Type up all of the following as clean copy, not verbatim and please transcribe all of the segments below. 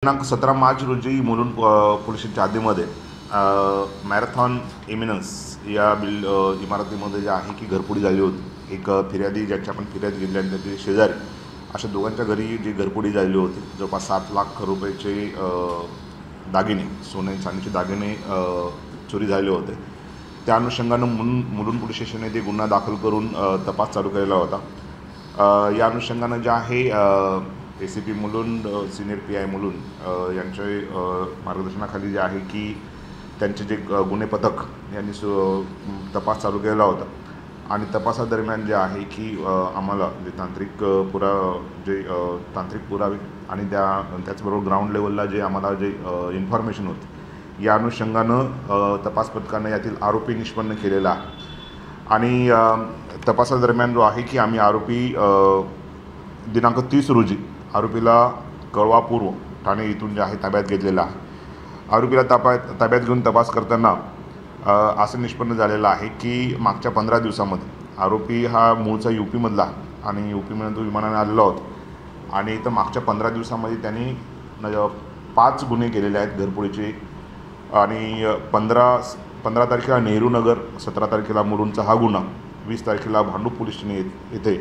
दिनांक 17 मार्च रोजी मुलुंड पोलीस स्टेशनच्या हद्दीमध्ये मॅरेथॉन एमिनन्स या इमारतीमध्ये जे आहे की घरफोडी झाली होती। एक फिर्यादी ज्याची आपण फिर्याद घेतली आणि त्याचे शेजारी अशा दोघांच्या घरी जी घरफोडी झाली होती। जवळपास 7 लाख रुपयाचे दागिने, सोने चांदीचे दागिने चोरी झाले होते। त्या अनुषंगानं मुलुंड पोलीस स्टेशनने ते गुन्हा दाखल करून तपास चालू केलेला होता। या अनुषंगानं जे आहे ACP Mulund, senior PI Mulund यांचे मार्गदर्शनाखाली जे आहे की त्यांचे जे गुन्हे पथक यांनी तपास चालू केलेला होता आणि तपासादरम्यान जे आहे की आम्हाला जे तांत्रिक पुरावे आणि त्याचबरोबर ग्राउंड लेवलला जे आम्हाला जे इन्फॉर्मेशन होती या अनुषंगानं तपास पथकानं यातील आरोपी निष्पन्न केलेला आहे। आणि तपासादरम्यान जो आहे की आम्ही आरोपी दिनांक 30 रोजी आरोपीला कळवा पूर्व ठाणे इथून जे आहे ताब्यात घेतलेला आहे। आरोपीला ताब्यात घेऊन तपास करताना असं निष्पन्न झालेलं आहे की मागच्या 15 दिवसामध्ये आरोपी हा मूळचा UP-मधला आणि UP-मध्ये तो विमानाने आलेला होता आणि तर मागच्या 15 दिवसामध्ये त्यांनी 5 गुन्हे केलेले आहेत घरफोडीचे। आणि 15 तारखेला नेहरू नगर, 17 तारखेला मुलुंडचा हा गुन्हा, 20 तारखेला भांडूप पोलीस ठाणे येथे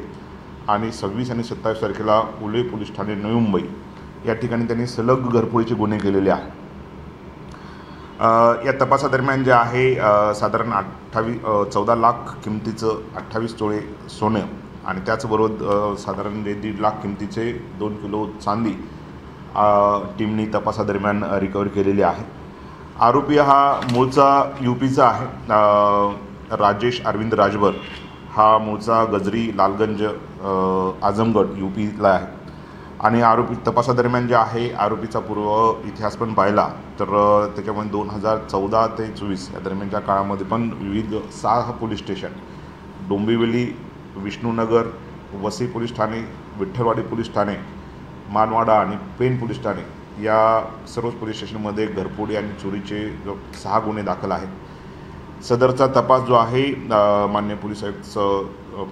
आणि 26 आणि 27 तारखेला उले पोलीस ठाणे नवी मुंबई या ठिकाणी त्यांनी सलग घरफोडीचे गुन्हे केलेले आहेत। या तपासादरम्यान जे आहे साधारण 14 लाख किमतीचं 28 तोळे सोनं आणि त्याचबरोबर साधारण 1.5 लाख किमतीचे 2 किलो चांदी टीमनी तपासादरम्यान रिकवर केलेली आहे। आरोपी हा मूळचा UP-चा आहे। राजेश अरविंद राजभर हा मूळचा गजरी लालगंज आजमगड UP-ला आहे आणि आरोपी तपासादरम्यान जे आहे आरोपीचा पूर्व इतिहास पण पाहिला तर त्याच्यामध्ये 2014 ते 24 या दरम्यानच्या काळामध्ये पण विविध 6 police station, Dombivli, Vishnunagar, Vasai police ठाणे, विठ्ठलवाडी पोलीस ठाणे, मानवाडा आणि पेण पोलीस ठाणे या सर्व पोलीस स्टेशनमध्ये घरफोडी आणि चोरीचे 6 गुन्हे दाखल आहेत। सदरचा तपास जो आहे मान्य पोलीस आयुक्त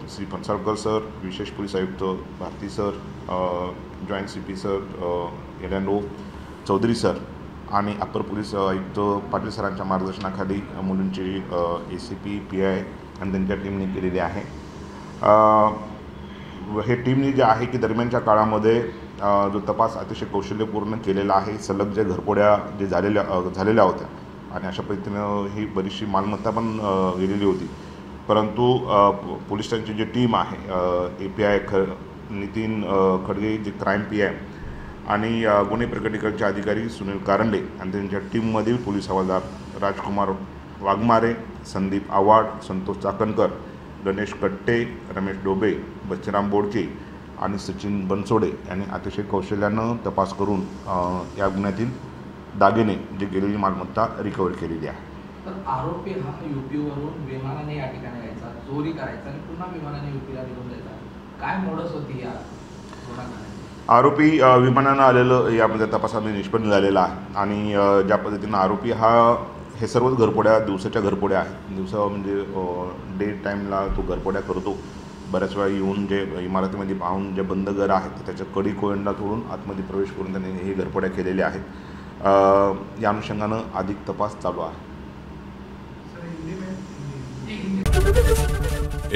श्री फणसळकर सर, विशेष पोलीस आयुक्त Bharti sir, joint CP sir LNO Chaudhari sir आणि अप्पर पोलीस आयुक्त पाटील सरांच्या मार्गदर्शनाखाली मुलुंडचे ACP PI आणि त्यांच्या टीमने केलेली आहे। हे टीमने जे आहे की दरम्यानच्या काळामध्ये जो तपास अतिशय कौशल्यपूर्ण केलेला आहे। सलग जे घरफोड्या जे झालेल्या होत्या आणि अशा पद्धतीनं ही बरीचशी मालमत्ता पण गेलेली होती, परंतु पोलीस स्टेशनची जी टीम आहे API नितीन खडगे जे क्राईम PI आणि गुन्हे प्रकटीकरणचे अधिकारी सुनील कारंडे आणि त्यांच्या टीममधील पोलीस हवालदार राजकुमार वाघमारे, संदीप आव्हाड, संतोष चाकणकर, गणेश कट्टे, रमेश डोबे, बच्चराम बोडके आणि सचिन बनसोडे यांनी अतिशय कौशल्यानं तपास करून या गुन्ह्यातील दागिने जे गेलेली मालमत्ता रिकवर केलेली आहे। तर आरोपी हा UP-वरून विमानाने या ठिकाणी यायचा, चोरी करायचा आणि पुन्हा विमानाने UP-ला निघून जायचा, काय मोडस होती या गुन्ह्याची? आरोपी विमानानं आलेलं यामध्ये तपासामध्ये निष्पन्न झालेला आहे आणि ज्या पद्धतीनं आरोपी हा हे सर्वच घरफोड्या दिवसाच्या घरफोड्या आहेत। दिवसा म्हणजे डे टाईमला तो घरफोड्या करतो। बऱ्याच वेळा येऊन जे इमारतीमध्ये पाहून जे बंद घर आहेत त्याच्या कडी कोयंडा तोडून आतमध्ये प्रवेश करून त्यांनी हे घरफोड्या केलेल्या आहेत। या अनुषंगानं अधिक तपास चालू आहे।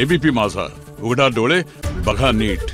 ABP माझा, उघडा डोळे बघा नीट।